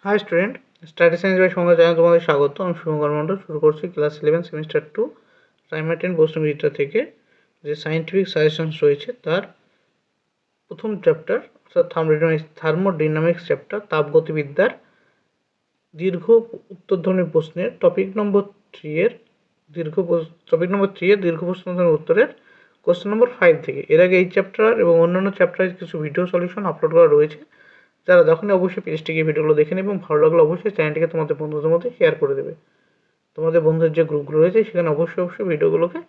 High student, static science by সঙ্গে channel তোমাদের স্বাগত। আমি শুভঙ্কর মণ্ডল। শুরু করছি ক্লাস 11 সেমিস্টার 2 প্রাইমারি 10 প্রশ্নবিচিত্রা থেকে যে সায়েন্টিফিক সাজেশনস রয়েছে তার প্রথম চ্যাপ্টার অর্থাৎ থার্মোডাইনামিক্স চ্যাপ্টার, তাপগতিবিদ্যার দীর্ঘ উত্তরধ্বনি প্রশ্নের টপিক নম্বর 3 এর দীর্ঘ প্রশ্নের উত্তরের কোশ্চেন নম্বর 5 থেকে। এর আগে এই চ্যাপ্টার এবং অন্যান্য চ্যাপ্টারের কিছু ভিডিও সলিউশন আপলোড করা রয়েছে। যারা দেখেনি অবশ্যই পেজটি গিয়ে ভিডিওগুলো দেখে নেবে এবং ভালো লাগলে অবশ্যই চ্যানেলটিকে তোমাদের বন্ধুদের মধ্যে শেয়ার করে দেবে। তোমাদের বন্ধুদের যে গ্রুপগুলো রয়েছে সেখানে অবশ্যই ভিডিওগুলোকে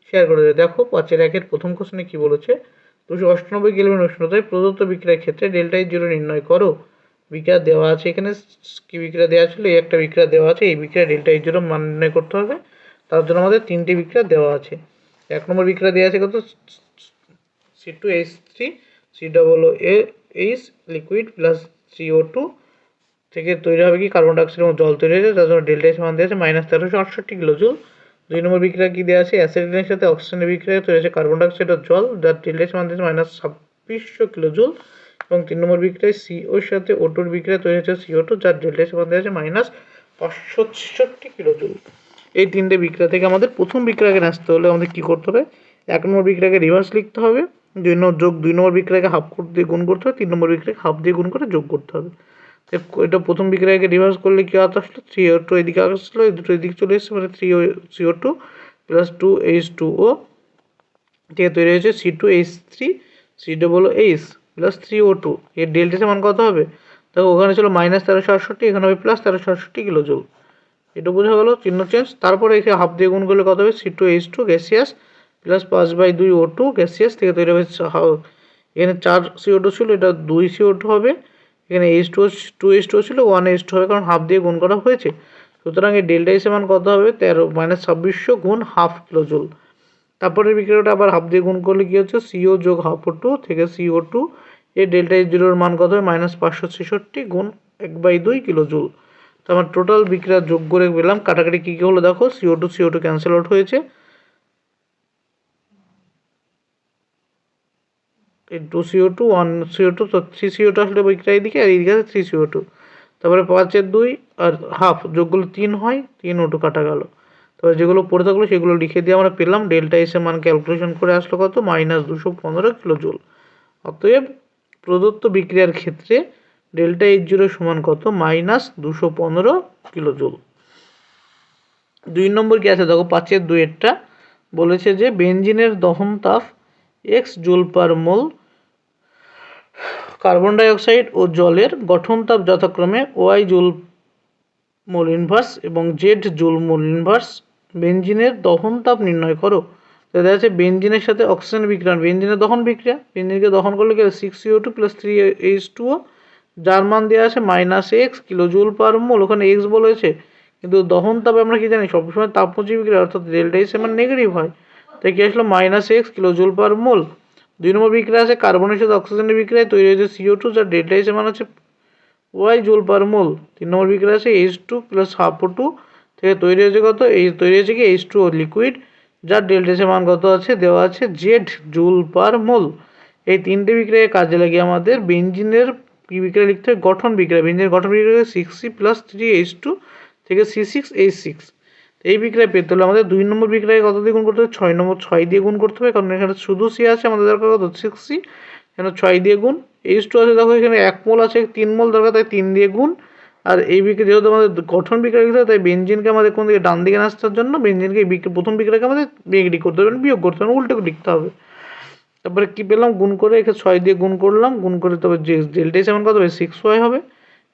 শেয়ার করে দেবে। দেখো 5-1 প্রথম কোশ্চেনে কি বলেছে, 298 কেলভিন উষ্ণতায় প্রদত্ত বিক্রিয়ার ক্ষেত্রে ডেল্টা ই জিরো নির্ণয় করো। বিক্রিয়া দেওয়া আছে, এখানে কি বিক্রিয়া দেওয়া ছিল, এই একটা বিক্রিয়া দেওয়া আছে। এই বিক্রিয়া ডেল্টা ই জিরো মান নির্ণয় করতে হবে। তার জন্য আমাদের 3টি বিক্রিয়া দেওয়া আছে। 1 নম্বর বিক্রিয়া দেওয়া আছে কত, C2H3 COOH liquid plus CO2 থেকে তৈরি হবে কি কার্বন ডাইঅক্সাইড এবং জল তৈরি হয়েছে, তার জন্য ডেল্টা এস মান দেওয়া আছে -1368 কিলোজুল। 2 নম্বর বিক্রিয়া কি দেওয়া আছে, অ্যাসিডের সাথে অক্সিজেনের বিক্রিয়া তৈরি হয়েছে কার্বন ডাইঅক্সাইড ও জল, যার ডেল্টা এস মান দিয়েছে -2600 কিলোজুল। এবং 3 নম্বর বিক্রিয়ায় CO এর সাথে O2 বিক্রিয়া তৈরি হয়েছে CO2, যার ডেল্টা এস মান দেওয়া আছে -566 কিলোজুল। এই 3টে বিক্রিয়া থেকে আমাদের প্রথম বিক্রিয়াকে আসতে হলে আমাদের কি করতে হবে, 1 নম্বর বিক্রিয়াকে রিভার্স লিখতে হবে, 2 নম্বর বিক্রিয়াকে হাফ দিয়ে গুণ করতে হবে, 3 নম্বর বিক্রিয়াকে হাফ দিয়ে গুণ করে যোগ করতে হবে। এটা প্রথম বিক্রিয়াকে রিভার্স করলে কি আসলো, CO2 এদিকে আসলো, এই দুটো এদিকে চলে এসেছে, মানে 3CO2 প্লাস 2H2O থেকে তৈরি হয়েছে C2H3 COOH প্লাস 3O2। এর ডেল্টা মান কত হবে, দেখো ওখানে ছিল -1368, এখানে হবে +1368 কিলোজুল। এটা বোঝা গেল, চিহ্ন চেঞ্জ। তারপরে এখানে হাফ দিয়ে গুণ করলে কত হবে, C2H2 gaseous plus 5/2O2 gaseous থেকে তৈরি হবে, এখানে 4 CO2 ছিল, এটা 2 CO2 হবে। এখানে H2O ছিল, 1 H2 হবে, কারণ হাফ দিয়ে গুণ করা হয়েছে। সুতরাং এই ডেল্টা এস মান কত হবে, 13 - 2600 × হাফ কিলোজুল। তারপরে বিক্রিয়াটা আবার হাফ দিয়ে গুণ করলে কি হচ্ছে, CO যোগ হাফ O2 থেকে CO2, এই ডেল্টা এস জিরোর মান কত হবে, -566 × 1/2 কিলোজুল। তো আমার টোটাল বিক্রিয়া যোগ করে পেলাম, কাটাকাটি কী কী হলো দেখো, CO2 ক্যান্সেল আউট হয়েছে, এই 2CO2 1CO2, তো 3CO2 আসলে বিক্রিয়া এদিকে, আর এইদিকে আছে 3CO2। তারপরে 5-2 আর হাফ যোগ করলে 3 হয়, 3O2 কাটা গেল। তারপরে যেগুলো পড়ে থাকলো সেগুলো লিখে দিয়ে আমরা পেলাম ডেল্টা এস এর মান ক্যালকুলেশন করে আসলো কত, -215 কিলোজুল। অতএব প্রদত্ত বিক্রিয়ার ক্ষেত্রে ডেল্টা এইচ জিরো সমান কত, -215 কিলোজুল। 2 নম্বর কি আছে দেখো, 5-2 বলেছে যে বেনজিনের দহন তাপ x জুল পার মোল, কার্বন ডাইঅক্সাইড ও জলের গঠন তাপ যথাক্রমে y জুল মোল ইনভার্স এবং z জুল মোল ইনভার্স। বেনজিনের দহন তাপ নির্ণয় করো। তো দেখা যাচ্ছে বেনজিনের সাথে অক্সিজেন বিক্রিয়া, বেনজিনের দহন বিক্রিয়া, বেনজিনকে দহন করলে কি 6CO2 + 3H2O, যার মান দেওয়া আছে -x কিলোজুল পার মোল, ওখানে x বলেছে। কিন্তু দহন তাপে আমরা কি জানি, সবসময় তাপমুচি বিক্রিয়া অর্থাৎ ডেল্টা এস মান নেগেটিভ হয়, তাই কি আসলো -x কিলোজুল পার মোল। 2 নম্বর বিক্রিয়া আছে কার্বনের সাথে অক্সিজেনের বিক্রিয়ায় তৈরি হয়েছে CO2, যার ডেল্টা এস মান হচ্ছে y জুল পার মোল। 3 নম্বর বিক্রিয়া আছে H2 + হাফ O2 থেকে তৈরি হয়েছে কত, তৈরি হয়েছে কি H2O লিকুইড, যার ডেল্টা এস মাণ কত আছে, দেওয়া আছে z জুল পার মোল। এই 3টে বিক্রিয়ায় কাজে লাগে আমাদের বেনজিনের কি বিক্রিয়া লিখতে হয়, গঠন বিক্রিয়া। বেনজিনের গঠন বিক্রিয়া 6C + 3H2 থেকে C6H6। এই বিক্রিয়া পেতে হলে আমাদের 2 নম্বর বিক্রিয়ায় কত দিয়ে গুণ করতে হবে, 6 দিয়ে গুণ করতে হবে, কারণ এখানে শুধু C আছে, আমাদের দরকার কত, 6C, এখানে 6 দিয়ে গুণ। H2 আছে দেখো, এখানে 1 মোল আছে, 3 মোল দরকার, তাই 3 দিয়ে গুণ। আর এই বিক্রিয়া যেহেতু আমাদের গঠন বিক্রিয়া লিখতে হবে, তাই বেনজিনকে আমাদের কোন দিকে, ডান দিকে আসার জন্য বেনজিনকে প্রথম বিক্রিয়াকে আমাদের নেগেটিভ করতে হবে, বিয়োগ করতে হবে, উল্টো লিখতে হবে। তারপরে কি পেলাম, গুণ করে এখানে 6 দিয়ে গুণ করলাম, গুণ করে তবে যে ডেল্টা এস মান কত হবে, 6y হবে।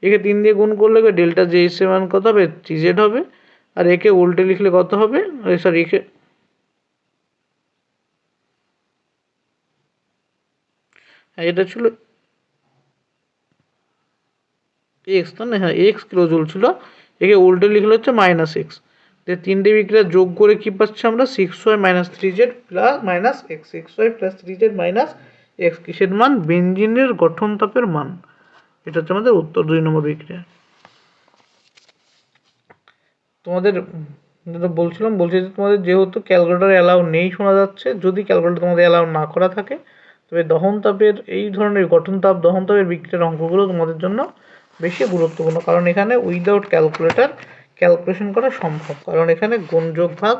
একে 3 দিয়ে গুণ করলে ডেল্টা জে এস মান কত হবে, 3z হবে। আর একে উল্টে লিখলে কত হবে, সরি একে এটা ছিল এক্স, তো না, হ্যাঁ এক্স কিলোজুল ছিল, একে উল্টে লিখলে হচ্ছে -x। 3টে বিক্রিয়া যোগ করে কি পাচ্ছি আমরা, 6y - 3z -x, 6y + 3z - x, কিসের মান, বেনজিনের গঠন তাপের মান। এটা হচ্ছে আমাদের উত্তর 2 নম্বর বিক্রিয়া। তোমাদের বলছি যে তোমাদের যেহেতু ক্যালকুলেটর অ্যালাউ নেই শোনা যাচ্ছে, যদি ক্যালকুলেটর তোমাদের অ্যালাউ না করা থাকে তবে দহন তাপের এই ধরনের গঠন তাপ, দহন তাপের বিক্রিয়ার অঙ্কগুলো তোমাদের জন্য বেশি গুরুত্বপূর্ণ, কারণ এখানে উইদাউট ক্যালকুলেটর ক্যালকুলেশন করা সম্ভব, কারণ এখানে গুণ যোগ ভাগ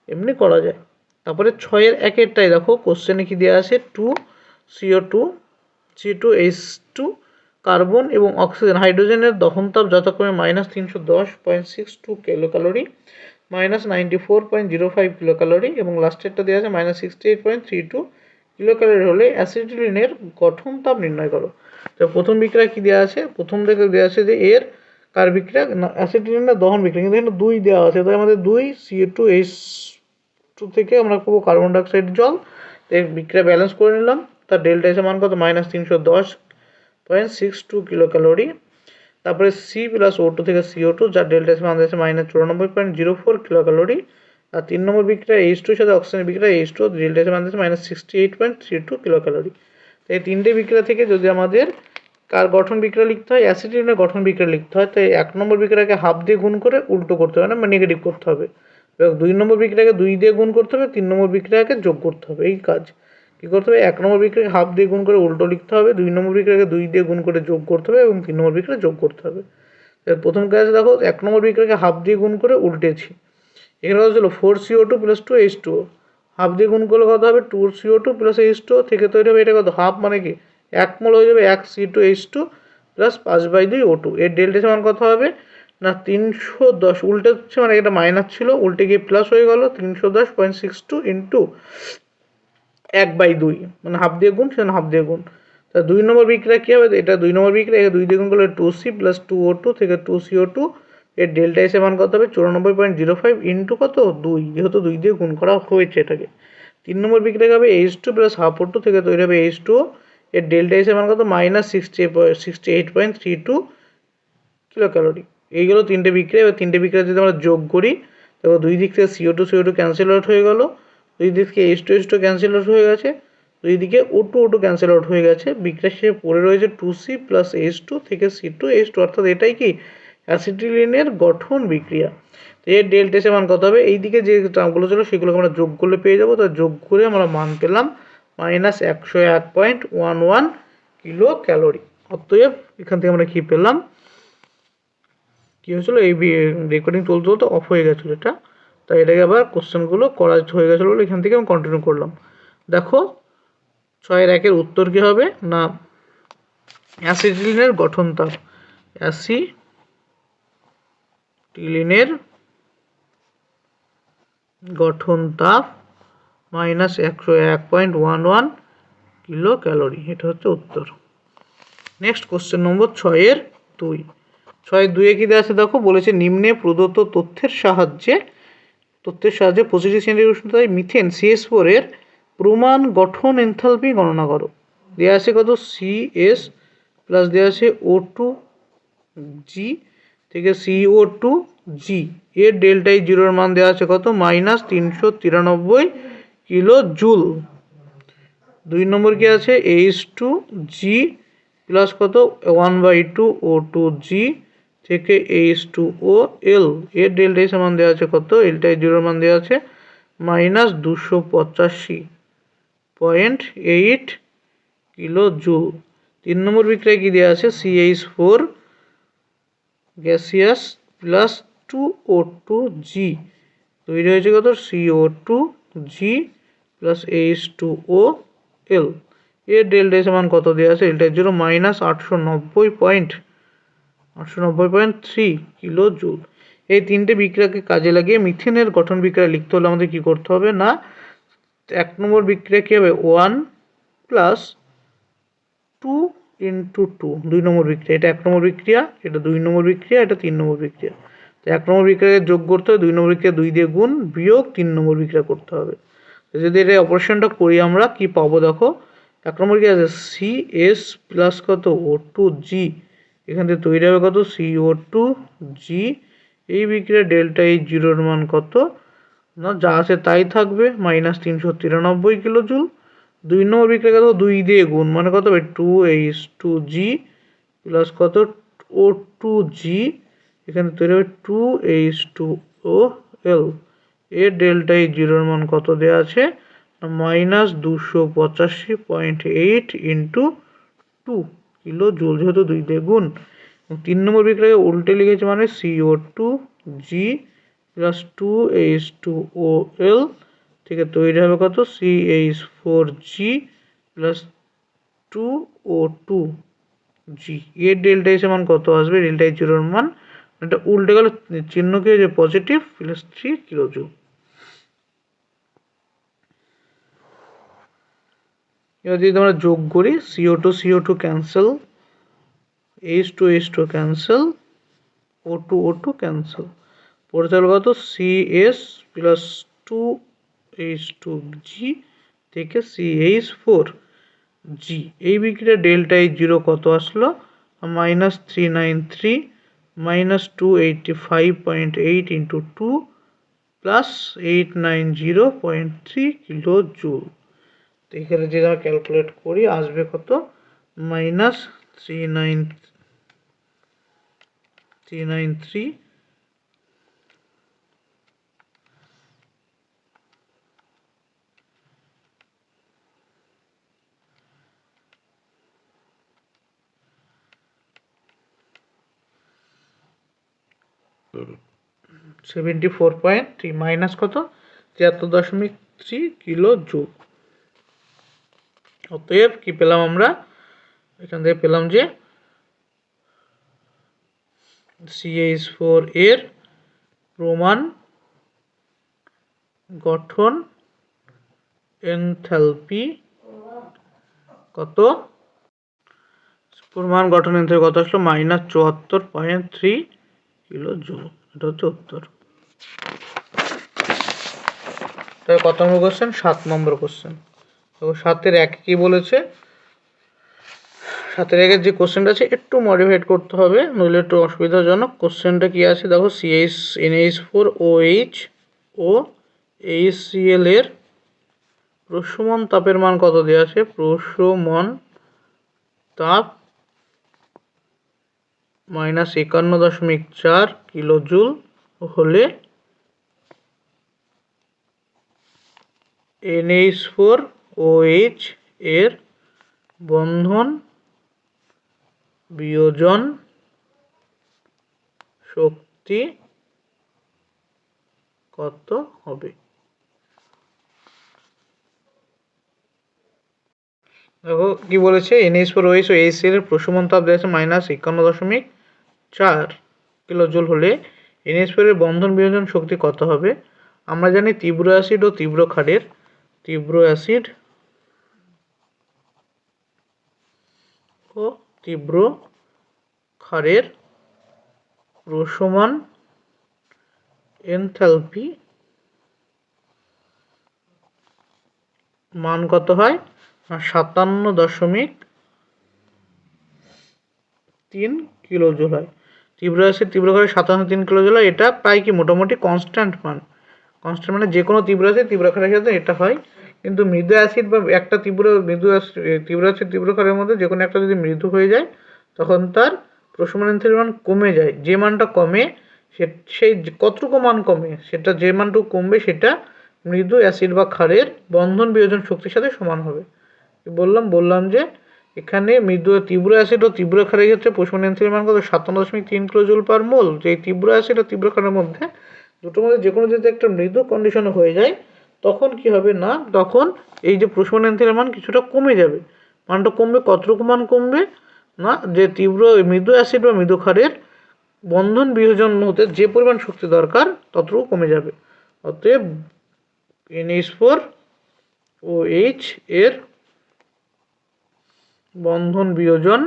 এমনি করা যায়। তারপরে 6-1 দেখো কোশ্চেনে কি দেওয়া আছে, 2CO2 C2H2 কার্বন এবং অক্সিজেন হাইড্রোজেনের দহন তাপ যথাক্রমে -310.62 কিলো ক্যালোরি, -94.05 কিলো ক্যালোরি এবং লাস্টেরটা দেওয়া আছে -68.32 কিলো ক্যালোরি হলে অ্যাসিটিলিনের গঠন তাপ নির্ণয় করো। তো প্রথম বিক্রিয়া কি দেওয়া আছে, প্রথম থেকে দেওয়া আছে যে এর কার বিক্রিয়া, অ্যাসিটিলিনের দহন বিক্রিয়া, কিন্তু এখানে 2 দেওয়া আছে, তাই আমাদের 2 CO2H2 থেকে আমরা পাবো কার্বন ডাইঅক্সাইড জল। এর বিক্রিয়া ব্যালেন্স করে নিলাম, তার ডেল্টা এসে মান কত -310.62 কিলো ক্যালোরি। তারপরে C+O2 থেকে CO2 যার ডেল্টা এসে মান দিয়েছে -94.04 কিলো ক্যালোরি। আর 3 নম্বর বিক্রিয়া H2 এর সাথে অক্সিজেনের বিক্রিয়া H2 ডেল্টা এসে মান দিয়েছে -68.32 কিলো ক্যালোরি। তো এই তিনটে বিক্রিয়া থেকে যদি আমাদের কার গঠন বিক্রিয়া লিখতে হয়, অ্যাসিটিলিনের গঠন বিক্রিয়া লিখতে হয়, তাই 1 নম্বর বিক্রিয়াকে হাফ দিয়ে গুণ করে উল্টো করতে হবে, মানে নেগেটিভ করতে হবে। এবং 2 নম্বর বিক্রিয়াকে 2 দিয়ে গুণ করতে হবে, 3 নম্বর বিক্রিয়াকে যোগ করতে হবে। এই কাজ কী করতে হবে, 1 নম্বর বিক্রিয়াকে হাফ দিয়ে গুণ করে উল্টো লিখতে হবে, 2 নম্বর বিক্রিয়াকে 2 দিয়ে গুণ করে যোগ করতে হবে এবং 3 নম্বর বিক্রিয়া যোগ করতে হবে। প্রথম কাজ দেখো, 1 নম্বর বিক্রিয়াকে হাফ দিয়ে গুণ করে উল্টেছি। এখানে কথা ছিল 4CO2 + 2H2O, হাফ দিয়ে গুণ করলে কত হবে 2CO2 + H2O থেকে তৈরি হবে এটা কত, হাফ মানে কি 1 মোল হয়ে যাবে 1 C2H2 + 5/2 O2। এর ডেল্টা সমান কত হবে না 310, উল্টে হচ্ছে মানে এটা মাইনাস ছিল, উল্টে গিয়ে প্লাস হয়ে গেল 310.62 ইন্টু 1/2, মানে হাফ দিয়ে গুণ, সেখানে হাফ দিয়ে গুণ। তা 2 নম্বর বিক্রিয়া কী হবে, এটা 2 নম্বর বিক্রিয়া, 2 দিয়ে গুণ করলে 2C + 2O2 থেকে 2CO2, এর ডেল্টা এসে মান কত হবে 94.05 ইন্টু কত 2, যেহেতু 2 দিয়ে গুণ করা হয়েছে এটাকে। 3 নম্বর বিক্রিয়া হবে H2 + হাফ O2 থেকে তৈরি হবে H2O, এর ডেল্টা এসে মান কত -68.32 কিলো ক্যালোরি। এইগুলো তিনটে বিক্রিয়া, এবার তিনটে বিক্রিয়া যদি আমরা যোগ করি, দেখো 2 দিক থেকে CO2 ক্যান্সেল আউট হয়ে গেল, 2 দিক থেকে H2 ক্যান্সেল আউট হয়ে গেছে, 2 দিকে O2 ক্যান্সেল আউট হয়ে গেছে, বিক্রিয়া শেষে পড়ে রয়েছে 2C + H2 থেকে C2H2, অর্থাৎ এটাই কি অ্যাসিটিলিনের গঠন বিক্রিয়া। তো এর ডেল্টা এসে মান কত হবে, এই দিকে যে টার্মগুলো ছিল সেগুলোকে আমরা যোগ করলে পেয়ে যাবো, তো যোগ করে আমরা মান পেলাম -101.11 কিলো ক্যালোরি। অতএব এখান থেকে আমরা কি পেলাম, কী হয়েছিল, এই রেকর্ডিং চলতে চলতে অফ হয়ে গেছিলো এটা, তাই এটাকে আবার কোশ্চেনগুলো করা হয়ে গেছিলো বলে এখান থেকে আমি কন্টিনিউ করলাম। দেখো 6-1 উত্তর কী হবে না, অ্যাসিটিলিনের গঠন তাপ, অ্যাসিটিলিনের গঠন তাপ -101.11 কিলো ক্যালোরি, এটা হচ্ছে উত্তর। Next question number 6-2। 6-2 কি দেওয়া আছে দেখো, বলেছে নিম্নে প্রদত্ত তথ্যের সাহায্যে পজিটিভ সেন্ট্রিক উষ্ণতায় মিথেন CH4 এর প্রমাণ গঠন এনথালপি গণনা করো। দেওয়া আছে কত CS প্লাস দেওয়া আছে O2G থেকে CO2G, এর ডেল্টা জিরোর মান দেওয়া আছে কত -393 কিলো জুল। 2 নম্বর কি আছে H2G প্লাস কত 1/2 O2G থেকে H2OL, এর ডেল্টা সমান দেওয়া আছে কত, ডেল্টা জিরোর মান দেওয়া আছে -285.8 কিলো জুল। 3 নম্বর বিক্রিয়া কি দেওয়া আছে CH4 গ্যাসিয়াস প্লাস 2O2G তৈরি হয়েছে কত CO2G প্লাস H2OL, এর ডেল্টা সমান কত দেওয়া আছে, ডেল্টা জিরো -890.3 কিলো জুল। এই তিনটে বিক্রিয়াকে কাজে লাগিয়ে মিথেনের গঠন বিক্রিয়া লিখতে হলে আমাদের কী করতে হবে না, 1 নম্বর বিক্রিয়া কী হবে 1 + 2 × 2, 2 নম্বর বিক্রিয়া, এটা 1 নম্বর বিক্রিয়া, এটা 2 নম্বর বিক্রিয়া, এটা 3 নম্বর বিক্রিয়া। তো 1 নম্বর বিক্রিয়াকে যোগ করতে হবে, 2 নম্বর বিক্রিয়া 2 দিয়ে গুণ, বিয়োগ 3 নম্বর বিক্রিয়া করতে হবে। তো যদি এটা অপারেশনটা করি আমরা কি পাবো দেখো, 1 নম্বর কি আছে CS প্লাস কত O2G, এখান থেকে তৈরি হবে কত CO2G, এই বিক্রিয়া ডেল্টা জিরোর মান কত না যা আছে তাই থাকবে -393 কিলো জুল। 2 নম্বর বিক্রিয়া কত 2 দিয়ে গুণ, মানে কত হবে 2H2G প্লাস কত O2G, এখানে তৈরি হবে 2H2OL, এর ডেল্টা জিরোর মান কত দেওয়া আছে -285.8 × 2 কিলো জুল, যেহেতু 2 দিয়ে গুণ। 3 নম্বর বিক্রিয়াকে উল্টে লিখেছে মানে CO2G প্লাস 2H2OL থেকে তৈরি হবে কত CH4G প্লাস 2O2G। এর ডেল্টা এস মান কত আসবে? ডেল্টা এইচ জিরোর মান, এটা উল্টে গেলে চিহ্ন কি হয়েছে পজিটিভ, প্লাস 3 কিলোজুল। এবার যদি আমরা যোগ করি CO2 cancel, H2 cancel, O2 cancel, পরে থাকলে কত CS প্লাস 2H2G থেকে CH4G। এই বিক্রিয়া ডেল্টা এইচ জিরো কত আসলো? -393 -285.8 ইন্টু 2 প্লাস 890.3 কিলো জুল। তো এখানে যদি আমরা ক্যালকুলেট করি আসবে কত? -393 74.3 মাইনাস কত 73.3 কিলো জুল। অতএব কি পেলাম আমরা? এখান থেকে পেলাম যে CH4 এর প্রমাণ গঠন এনথালপি কত? প্রমাণ গঠন এনথালপি কত আসলো? -74.3 কিলো জুল। এটা হচ্ছে উত্তর। তাহলে কত নম্বর কোশ্চেন? 7 নম্বর কোশ্চেন। তো 7-এর 1 কি বলেছে? 7-এর 1-এর যে কোশ্চেনটা আছে একটু মডিফাইড করতে হবে, নইলে একটু অসুবিধাজনক। কোশ্চেনটা কি আছে দেখো, NH4OH ও HCl এর প্রশমন তাপের মান কত দেওয়া আছে? প্রশমন তাপ -51.4 কিলো জুল হলে NH4OH এর বন্ধন বিয়োজন শক্তি কত হবে? দেখো কি বলেছে, NH4OH ও HCl এর প্রশমন তাপ দেওয়া আছে -51.4 কিলো জুল হলে NH4 এর বন্ধন বিয়োজন শক্তি কত হবে? আমরা জানি তীব্র অ্যাসিড ও তীব্র ক্ষারের, তীব্র অ্যাসিড ও তীব্র ক্ষারের প্রশমন এনথালপি মান কত হয়? 57.3 কিলো জুল হয়। তীব্র অ্যাসিড তীব্র ক্ষারের 57.3 কিলো জুল হয়। এটা প্রায় কি মোটামুটি কনস্ট্যান্ট মান। কনস্ট্যান্ট মানে যে কোনো তীব্র অ্যাসিড তীব্র ক্ষারের সাথে এটা হয়। কিন্তু মৃদু অ্যাসিড বা একটা তীব্র অ্যাসিড তীব্র ক্ষারের মধ্যে যে কোনো একটা যদি মৃদু হয়ে যায় তখন তার প্রশমন এনথালপির মান কমে যায়। যে মানটা কমে সেই কতটুকু মান কমে, সেটা যে মানটুকু কমবে সেটা মৃদু অ্যাসিড বা ক্ষারের বন্ধন বিয়োজন শক্তির সাথে সমান হবে। বললাম যে এখানে তীব্র অ্যাসিড ও তীব্র ক্ষারের ক্ষেত্রে প্রশমন এনথালপির মান কত? 57.3 কিলো জুল পার মোল। যে তীব্র অ্যাসিড ও তীব্র ক্ষারের মধ্যে দুটোর মধ্যে যে কোনো যদি একটা মৃদু কন্ডিশন হয়ে যায় তখন কি হবে না, তখন এই যে প্রশমন এনথালপির মান কিছুটা কমে যাবে। মানটা কমবে, কতটুকু মান কমবে না, যে মৃদু অ্যাসিড বা মৃদু ক্ষারের বন্ধন বিয়োজন হতে যে পরিমাণ শক্তি দরকার ততটুকু কমে যাবে। অতএব NH4OH এর বন্ধন বিয়োজন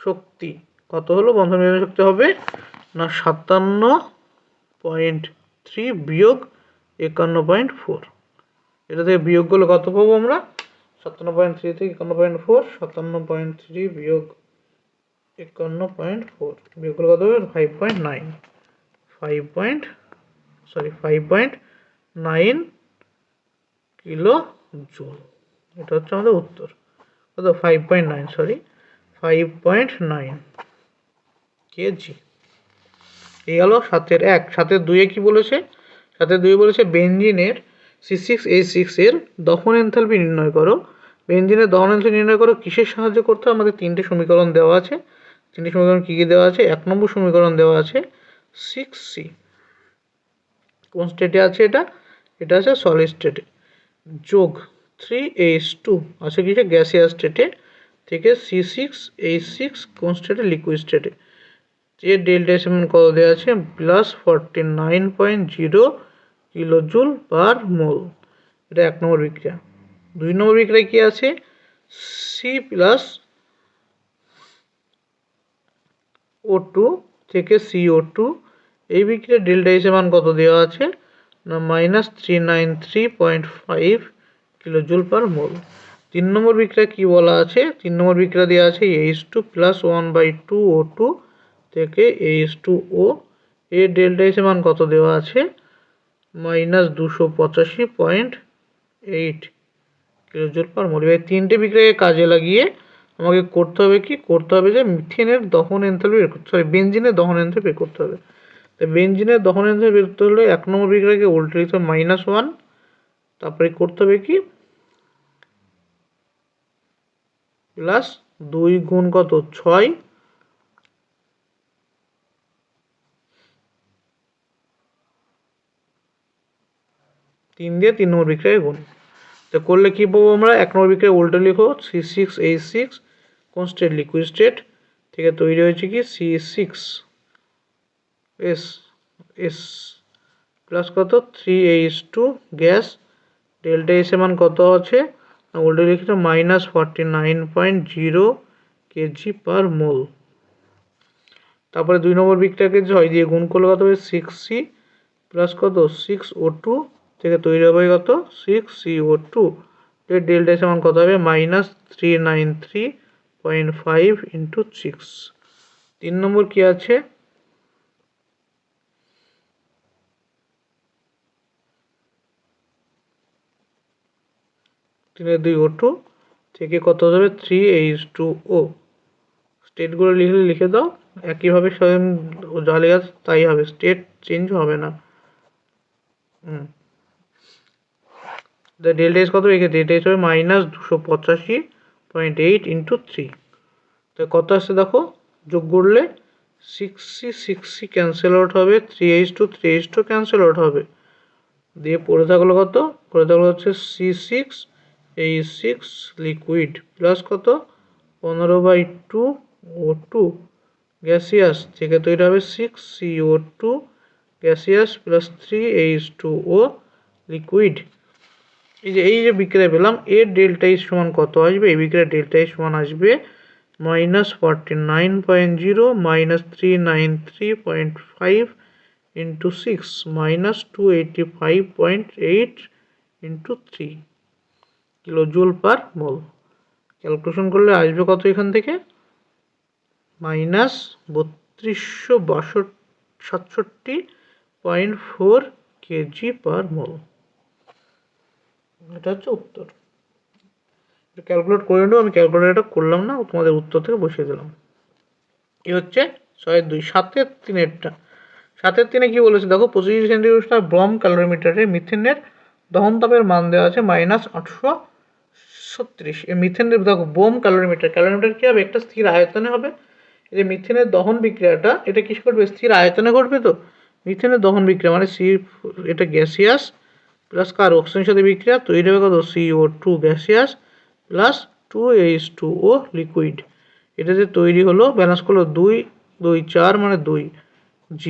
শক্তি কত হলো? বন্ধন বিয়োজন শক্তি হবে না 57.3 বিয়োগ 51.4। এটা থেকে বিয়োগ করলে কত পাবো আমরা? 57.3 থেকে 51.4, 57.3 বিয়োগ 51.4 বিয়োগ করলে কত হবে? 5.9 কিলো জুল। এটা হচ্ছে আমাদের উত্তর। কত? 5.9 কেজি। এই গেল 7-এর 1। 7-এর 2-এ কি বলেছে? 7-এর 2-এ বলেছে বেনজিনের C6H6 এর দহন এনথালপি নির্ণয় করো। বেনজিনের দহন এনথালপি নির্ণয় করো কিসের সাহায্যে করতে হবে? আমাদের 3টে সমীকরণ দেওয়া আছে। তিনটি সমীকরণ কী কী দেওয়া আছে? 1 নম্বর সমীকরণ দেওয়া আছে 6C। কোন স্টেটে আছে এটা? এটা আছে সলিড স্টেটে। যোগ 3H2 আছে কি গ্যাসিয়াস স্টেটে, থেকে C6H6 কোন স্টেটে? লিকুইড স্টেটে। যে ডেল্টা এস এমন কত দেওয়া আছে? +49.0 কিলোজুল পার মোল। এটা 1 নম্বর বিক্রিয়া। 2 নম্বর বিক্রিয়া কি আছে? C+O2 থেকে CO2, এই বিক্রিয়া ডেল্টা এস এর মান কত দেওয়া আছে? না -393.5 কিলোজুল পার মোল। 3 নম্বর বিক্রিয়া কি বলা আছে? 3 নম্বর বিক্রিয়া দেওয়া আছে H2 +1/2 O2 থেকে H2O, এর ডেল্টা এস এর মান কত দেওয়া আছে? -285.8 কিলোজুল পার মোল। এবার তিনটে বিক্রিয়াকে কাজে লাগিয়ে আমাকে করতে হবে কি? করতে হবে যে মিথেনের দহন এনথালপি বের করতে, বেনজিনের দহন এনথালপি বের করতে হবে। তো বেনজিনের দহন এনথালপি বের করতে হলে 1 নম্বর বিক্রিয়াকে উল্টে দিতে হবে -1, তারপরে করতে হবে কি? +2 গুণ কত? 6, 3 দিয়ে 3 নম্বর বিক্রিয়ায় গুণ। তো করলে কি পাবো আমরা? 1 নম্বর বিক্রিয়া উল্টো লিখো, C6H6 কোন স্টেট? লিকুইড স্টেট, থেকে তৈরি হয়েছে কি C6S প্লাস কত? 3H2 গ্যাস, ডেল্টা এস এর মান কত আছে? উল্টো লিখে -49.0 কেজি পার মোল। তারপরে 2 নম্বর বিক্রিয়াকে 6 দিয়ে গুণ করলে কত হবে? 6C প্লাস কত? 6O2 থেকে তৈরি হবে কত? 6CO2, এর ডেল্টা এস মান কত হবে? -393.5 × 6। 3 নম্বর কি আছে? 3 O2 থেকে কত হবে? 3H2O। স্টেটগুলো লিখে দাও, একইভাবে স্বয়ং যা লেখা তাই হবে, স্টেট চেঞ্জ হবে না। ডেল্টা এস কত রেখেছে? ডেল্টা এস হবে -285.8 × 3। তো কত আসছে দেখো, যোগ করলে 6C ক্যান্সেল আউট হবে, 3H2 ক্যান্সেল আউট হবে, দিয়ে পড়ে থাকলো কত? পড়ে থাকলো হচ্ছে C6H6 লিকুইড প্লাস কত? 15/2 O2 গ্যাসিয়াস, থেকে তৈরি হবে 6CO2 gaseous plus 3H2O liquid. এই যে বিক্রিয়া পেলাম, এর ডেল্টা এস সমান কত আসবে? এই বিক্রিয়ার ডেল্টা এস সমান আসবে -49.0 -393.5 × 6 -285.8 × 3 কিলোজুল পার মোল। ক্যালকুলেশন করলে আসবে কত এখান থেকে? -3267.4 কেজি পার মোল। এটা হচ্ছে উত্তর। ক্যালকুলেট করে নেবো, আমি ক্যালকুলেটরটা করলাম না, তোমাদের উত্তর থেকে বসিয়ে দিলাম। এই হচ্ছে 6-2। 7-3-এরটা। 7-3-এ কি বলেছে দেখো, 25 সেন্টিগ্রেড ব্রম ক্যালোরিমিটারে মিথেনের দহন তাপের মান দেওয়া আছে -836। এই মিথেনের দেখো বোম ক্যালোরিমিটার, ক্যালোরিমিটার কি হবে? একটা স্থির আয়তনে হবে। এই যে মিথেনের দহন বিক্রিয়াটা, এটা কিস করবে? স্থির আয়তনে ঘটবে। তো মিথেনের দহন বিক্রিয়া মানে এটা গ্যাসিয়াস প্লাস কার? অক্সিজেনের সাথে বিক্রিয়া, তৈরি হবে কত? CO2 gaseous plus 2H2O liquid. এটা যে তৈরি হলো, ব্যালেন্স করলো 2 2 4 মানে 2G।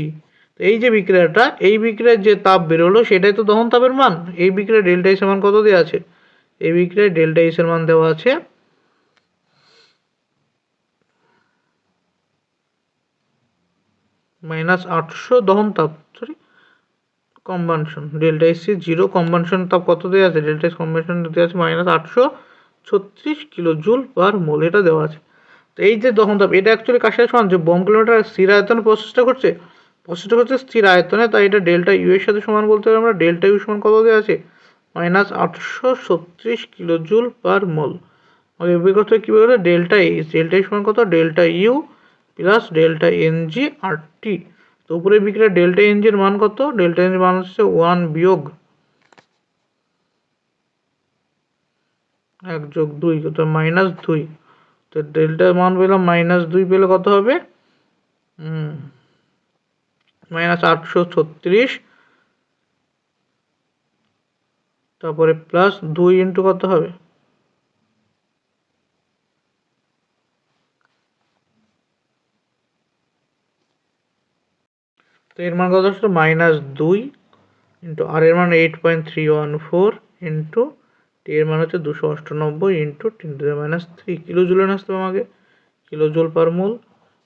তো এই যে বিক্রিয়াটা, এই বিক্রিয়ার যে তাপ বেরোলো সেটাই তো দহন তাপের মান। এই বিক্রিয়ার ডেল্টা এস এর মান কত দেওয়া আছে? এই বিক্রিয়ার ডেল্টা এস এর মান দেওয়া আছে -800 দহন তাপ, কম্বানশন। ডেল্টা এস 0, কম্বানশন তাপ কত দেওয়া আছে? ডেল্টা এস কম্বানশন দেওয়া আছে -836 কিলোজুল পার মোল, এটা দেওয়া আছে। তো এই যে দহন তাপ, এটা অ্যাকচুয়ালি কার সাথে সমান? যে বোম কিলোমিটার স্থির আয়তনে প্রসেসটা করছে স্থির আয়তনে, তাই এটা ডেল্টা ইউ এর সাথে সমান বলতে হবে আমরা। ডেল্টা ইউ সমান কত দেওয়া আছে? -836 কিলোজুল পার মোল। আমাদের বের করতে হবে কীভাবে? ডেল্টা এইচ, ডেল্টা এইচ সমান কত? Delta U plus delta NG R T. তো উপরে বিক্রিয়া ডেল্টা এনজির মান কত? ডেল্টা এনজির মান হচ্ছে 1 বিয়োগ 1 যোগ 2, তো -2 তো ডেল্টার মান পেলাম -2 পেলে কত হবে, -836, তারপরে +2 ইন্টু কত হবে, তো এর মান কত আসলো -2 ইন্টু আর এর মান 8.314 ইন্টু টি এর মান হচ্ছে 298 ইন্টু 10⁻³ কিলো জুলে আসতে হবে আমাকে, কিলো জুল পার মোল।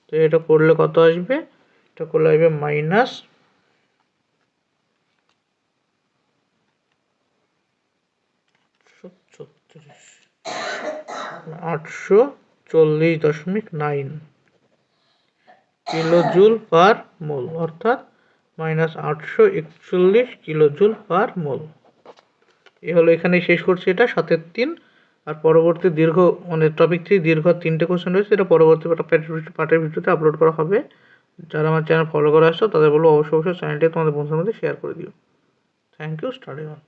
তো এটা করলে কত আসবে, এটা করলে আসবে -840.9 কিলো জুল পার মোল, অর্থাৎ -841 কিলো জুল পার মোল। এ হলো, এখানে শেষ করছি এটা 7-3। আর পরবর্তী টপিক 3 দীর্ঘ 3টে কোশ্চেন রয়েছে, এটা পরবর্তী পার্টের ভিডিওতে আপলোড করা হবে। যারা আমার চ্যানেল ফলো করে আসছো তাদের বলবো অবশ্যই চ্যানেলটি তোমাদের বন্ধুদের মধ্যে শেয়ার করে দিও। Thank you, study on.